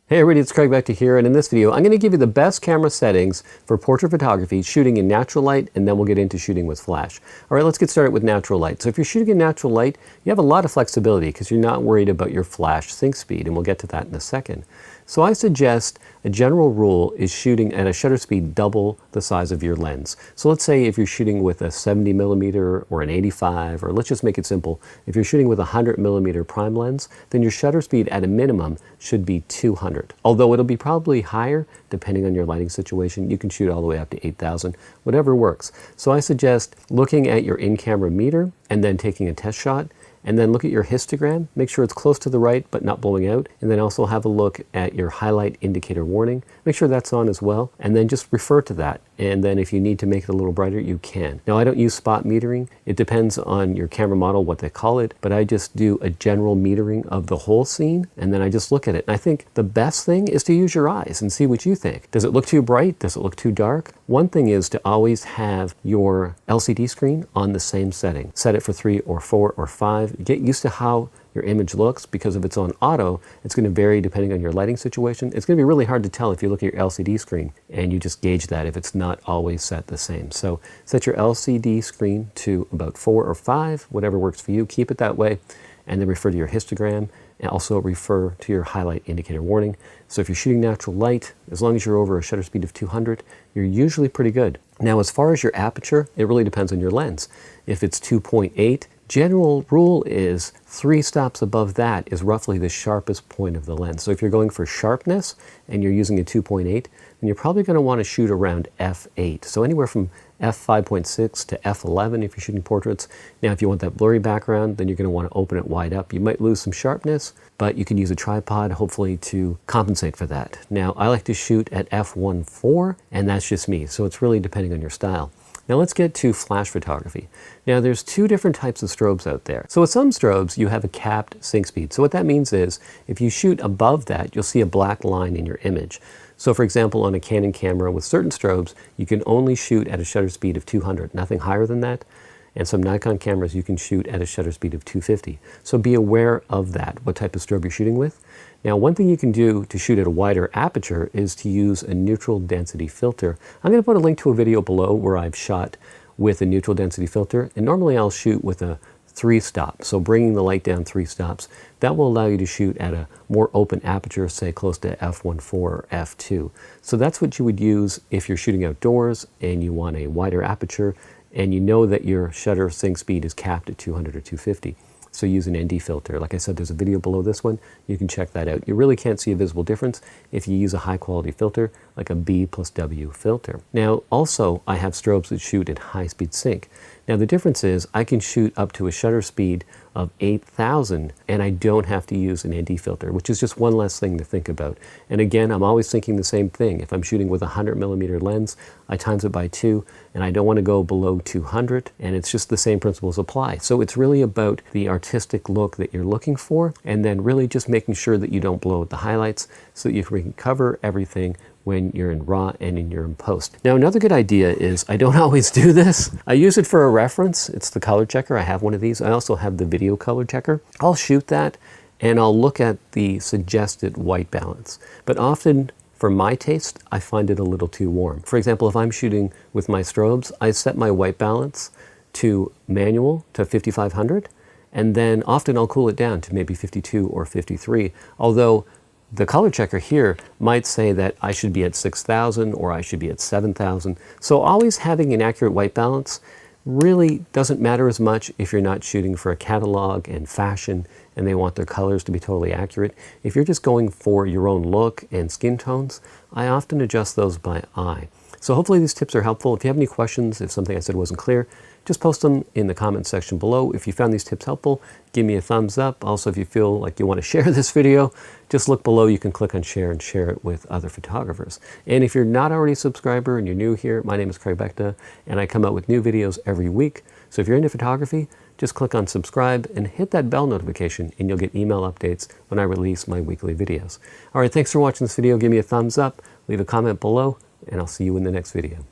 Hey everybody, it's Craig Beckta here, and in this video I'm going to give you the best camera settings for portrait photography, shooting in natural light, and then we'll get into shooting with flash. Alright, let's get started with natural light. So if you're shooting in natural light, you have a lot of flexibility because you're not worried about your flash sync speed, and we'll get to that in a second. So I suggest a general rule is shooting at a shutter speed double the size of your lens. So let's say if you're shooting with a 70mm or an 85, or let's just make it simple, if you're shooting with a 100mm prime lens, then your shutter speed at a minimum should be 200. Although it'll be probably higher depending on your lighting situation. You can shoot all the way up to 8,000, whatever works. So I suggest looking at your in-camera meter and then taking a test shot, and then look at your histogram, make sure it's close to the right but not blowing out, and then also have a look at your highlight indicator warning, make sure that's on as well, and then just refer to that, and then if you need to make it a little brighter, you can. Now I don't use spot metering, it depends on your camera model what they call it, but I just do a general metering of the whole scene, and then I just look at it. And I think the best thing is to use your eyes and see what you think. Does it look too bright? Does it look too dark? One thing is to always have your LCD screen on the same setting. Set it for 3 or 4 or 5. Get used to how your image looks, because if it's on auto, it's going to vary depending on your lighting situation. It's going to be really hard to tell if you look at your LCD screen and you just gauge that if it's not always set the same. So set your LCD screen to about 4 or 5, whatever works for you. Keep it that way, and then refer to your histogram, and also refer to your highlight indicator warning. So if you're shooting natural light, as long as you're over a shutter speed of 200, you're usually pretty good. Now as far as your aperture, it really depends on your lens. If it's 2.8, general rule is 3 stops above that is roughly the sharpest point of the lens. So if you're going for sharpness and you're using a 2.8, then you're probably going to want to shoot around f8. So anywhere from f5.6 to f11 if you're shooting portraits. Now if you want that blurry background, then you're going to want to open it wide up. You might lose some sharpness, but you can use a tripod hopefully to compensate for that. Now I like to shoot at f1.4, and that's just me, so it's really depending on your style. Now let's get to flash photography. Now there's 2 different types of strobes out there. So with some strobes you have a capped sync speed. So what that means is if you shoot above that, you'll see a black line in your image. So for example, on a Canon camera with certain strobes, you can only shoot at a shutter speed of 200, nothing higher than that. And some Nikon cameras you can shoot at a shutter speed of 250. So be aware of that, what type of strobe you're shooting with. Now one thing you can do to shoot at a wider aperture is to use a neutral density filter. I'm going to put a link to a video below where I've shot with a neutral density filter, and normally I'll shoot with a 3 stop, so bringing the light down 3 stops. That will allow you to shoot at a more open aperture, say close to f1.4 or f2. So that's what you would use if you're shooting outdoors and you want a wider aperture and you know that your shutter sync speed is capped at 200 or 250. So use an ND filter. Like I said, there's a video below this one. You can check that out. You really can't see a visible difference if you use a high quality filter like a B+W filter. Now also I have strobes that shoot at high speed sync. Now the difference is I can shoot up to a shutter speed of 8,000 and I don't have to use an ND filter, which is just one less thing to think about. And again, I'm always thinking the same thing. If I'm shooting with a 100mm lens, I times it by 2 and I don't want to go below 200, and it's just the same principles apply. So it's really about the artistic look that you're looking for, and then really just making sure that you don't blow out the highlights so that you can cover everything when you're in RAW and in your in post. Now another good idea is, I don't always do this, I use it for a reference. It's the color checker. I have one of these. I also have the video color checker. I'll shoot that and I'll look at the suggested white balance. But often for my taste, I find it a little too warm. For example, if I'm shooting with my strobes, I set my white balance to manual to 5500, and then often I'll cool it down to maybe 52 or 53, although the color checker here might say that I should be at 6,000 or I should be at 7,000. So always having an accurate white balance really doesn't matter as much if you're not shooting for a catalog and fashion and they want their colors to be totally accurate. If you're just going for your own look and skin tones, I often adjust those by eye. So hopefully these tips are helpful. If you have any questions, if something I said wasn't clear, just post them in the comments section below. If you found these tips helpful, give me a thumbs up. Also, if you feel like you want to share this video, just look below. You can click on share and share it with other photographers. And if you're not already a subscriber and you're new here, my name is Craig Beckta, and I come out with new videos every week. So if you're into photography, just click on subscribe and hit that bell notification, and you'll get email updates when I release my weekly videos. All right, thanks for watching this video. Give me a thumbs up, leave a comment below, and I'll see you in the next video.